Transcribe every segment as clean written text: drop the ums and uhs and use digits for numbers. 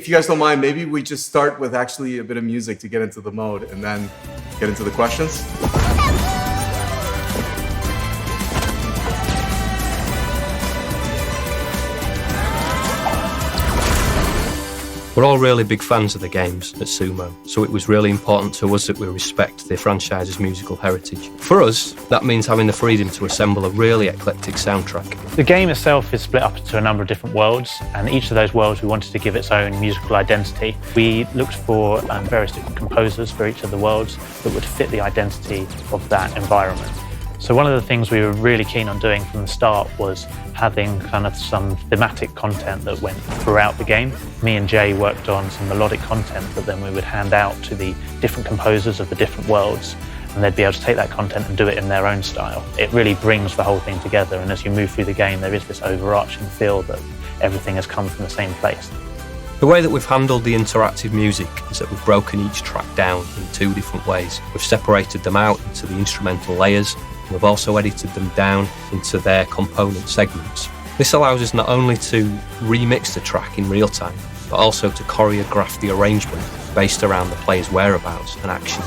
if you guys don't mind, maybe we just start with actually a bit of music to get into the mode and then get into the questions. We're all really big fans of the games at Sumo, so it was really important to us that we respect the franchise's musical heritage. For us, that means having the freedom to assemble a really eclectic soundtrack. The game itself is split up into a number of different worlds, and each of those worlds we wanted to give its own musical identity. We looked for various different composers for each of the worlds that would fit the identity of that environment. So one of the things we were really keen on doing from the start was having kind of some thematic content that went throughout the game. Me and Jay worked on some melodic content that then we would hand out to the different composers of the different worlds, and they'd be able to take that content and do it in their own style. It really brings the whole thing together, and as you move through the game, there is this overarching feel that everything has come from the same place. The way that we've handled the interactive music is that we've broken each track down in two different ways. We've separated them out into the instrumental layers. We've also edited them down into their component segments. This allows us not only to remix the track in real time, but also to choreograph the arrangement based around the player's whereabouts and actions.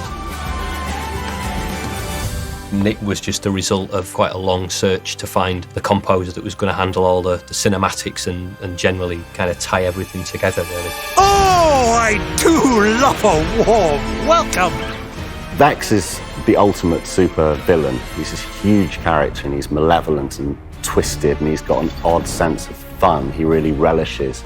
And it was just a result of quite a long search to find the composer that was going to handle all the cinematics and generally kind of tie everything together, really. Oh, I do love a warm welcome! Vex is the ultimate super villain. He's this huge character and he's malevolent and twisted and he's got an odd sense of fun. He really relishes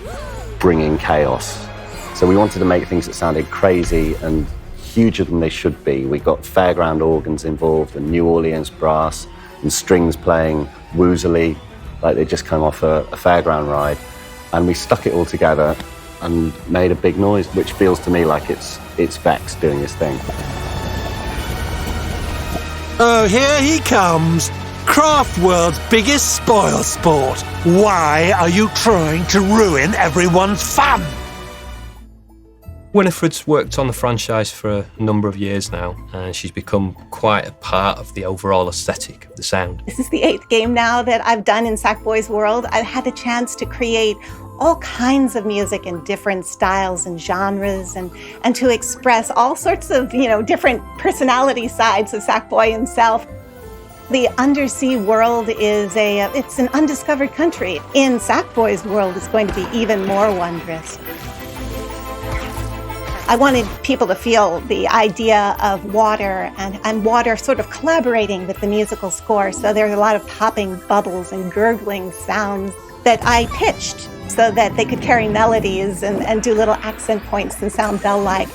bringing chaos. So we wanted to make things that sounded crazy and huger than they should be. We got fairground organs involved and New Orleans brass and strings playing woozily like they just come off a fairground ride. And we stuck it all together and made a big noise, which feels to me like it's Vex doing his thing. Oh, here he comes. Craft World's biggest spoil sport. Why are you trying to ruin everyone's fun? Winifred's worked on the franchise for a number of years now, and she's become quite a part of the overall aesthetic of the sound. This is the 8th game now that I've done in Sackboy's world. I've had the chance to create all kinds of music in different styles and genres and to express all sorts of, different personality sides of Sackboy himself. The undersea world is it's an undiscovered country. In Sackboy's world, it's going to be even more wondrous. I wanted people to feel the idea of water and water sort of collaborating with the musical score. So there's a lot of popping bubbles and gurgling sounds that I pitched so that they could carry melodies and do little accent points and sound bell-like.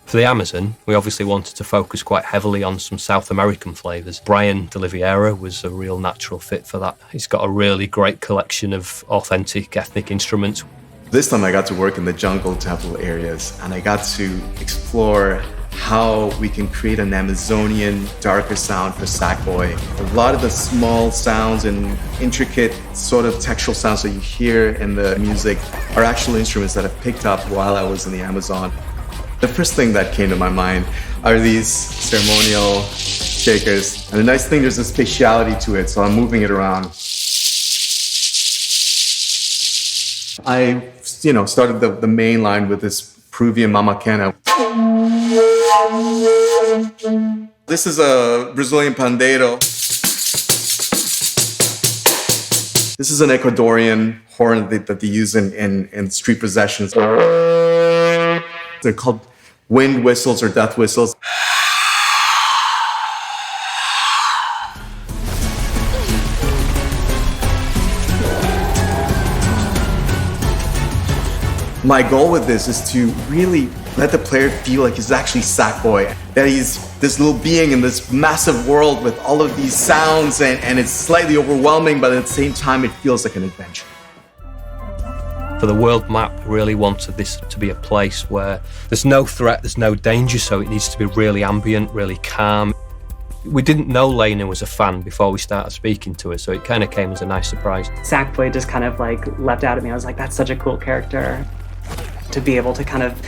For the Amazon, we obviously wanted to focus quite heavily on some South American flavours. Brian de Oliveira was a real natural fit for that. He's got a really great collection of authentic ethnic instruments. This time I got to work in the jungle temple areas and I got to explore how we can create an Amazonian darker sound for Sackboy. A lot of the small sounds and intricate sort of textural sounds that you hear in the music are actual instruments that I've picked up while I was in the Amazon. The first thing that came to my mind are these ceremonial shakers. And the nice thing, there's a spatiality to it, so I'm moving it around. I, started the main line with this Peruvian mamaquena. This is a Brazilian pandeiro. This is an Ecuadorian horn that they use in street processions. They're called wind whistles or death whistles. My goal with this is to really let the player feel like he's actually Sackboy, that he's this little being in this massive world with all of these sounds and it's slightly overwhelming, but at the same time it feels like an adventure. For the world map, I really wanted this to be a place where there's no threat, there's no danger, so it needs to be really ambient, really calm. We didn't know Lena was a fan before we started speaking to her, so it kind of came as a nice surprise. Sackboy just kind of leapt out at me. I was like, that's such a cool character. To be able to kind of,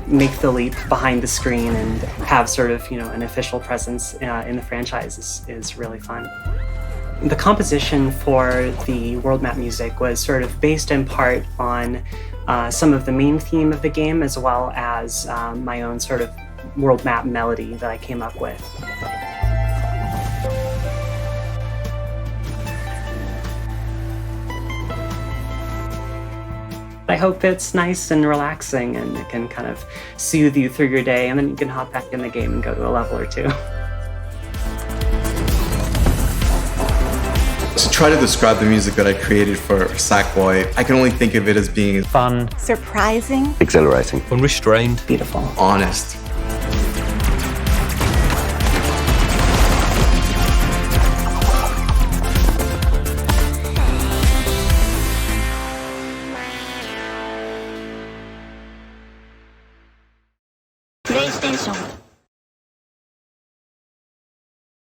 make the leap behind the screen and have sort of, an official presence in the franchise is really fun. The composition for the world map music was sort of based in part on some of the main theme of the game, as well as my own sort of world map melody that I came up with. I hope it's nice and relaxing and it can kind of soothe you through your day, and then you can hop back in the game and go to a level or two. To try to describe the music that I created for Sackboy, I can only think of it as being Fun, Surprising. Exhilarating. Unrestrained. Beautiful. honest. PlayStation